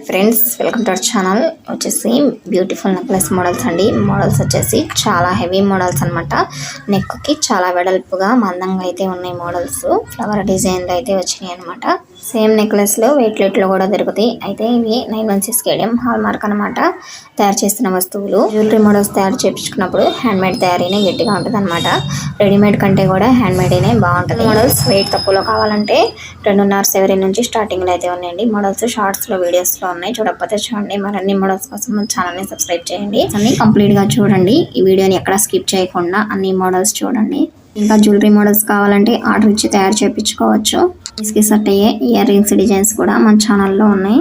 Friends welcome to our channel. వచ్చేసి beautiful necklace models అండి. Models వచ్చేసి చాలా హెవీ మోడల్స్ అనమాట. నెక్ కి చాలా వెడల్పుగా మందంగా అయితే ఉన్నాయి. మోడల్స్ ఫ్లవర్ డిజైన్లు అయితే వచ్చినాయి అనమాట. సేమ్ నెక్లెస్ లో వెయిట్ లో కూడా దొరుకుతాయి. అయితే ఇవి 916 కేడియం హాల్ మార్క్ అనమాట. తయారు చేస్తున్న వస్తువులు జ్యువెలరీ మోడల్స్ తయారు చేయించుకున్నప్పుడు హ్యాండ్ మేడ్ తయారీనే గట్టిగా ఉంటుంది అనమాట. రెడీమేడ్ కంటే కూడా హ్యాండ్ మేడేనే బాగుంటుంది. మోడల్స్ వెయిట్ తక్కువలో కావాలంటే 2.5 నుంచి స్టార్టింగ్ లో అయితే ఉన్నాయండి. మోడల్స్ షార్ట్స్ లో వీడియోస్ లో ఉన్నాయి. చూడకపోతే చూడండి. మరిన్ని మోడల్స్ కోసం మన ఛానల్ ని సబ్స్క్రైబ్ చేయండి. అన్ని కంప్లీట్ గా చూడండి. ఈ వీడియోని ఎక్కడ స్కిప్ చేయకుండా అన్ని మోడల్స్ చూడండి. ఇంకా జ్యువెలరీ మోడల్స్ కావాలంటే ఆర్డర్ ఇచ్చి తయారు చేయించుకోవచ్చు. కి సెట్ అయ్యే ఇయర్ రింగ్స్ డిజైన్స్ కూడా మన ఛానల్లో ఉన్నాయి.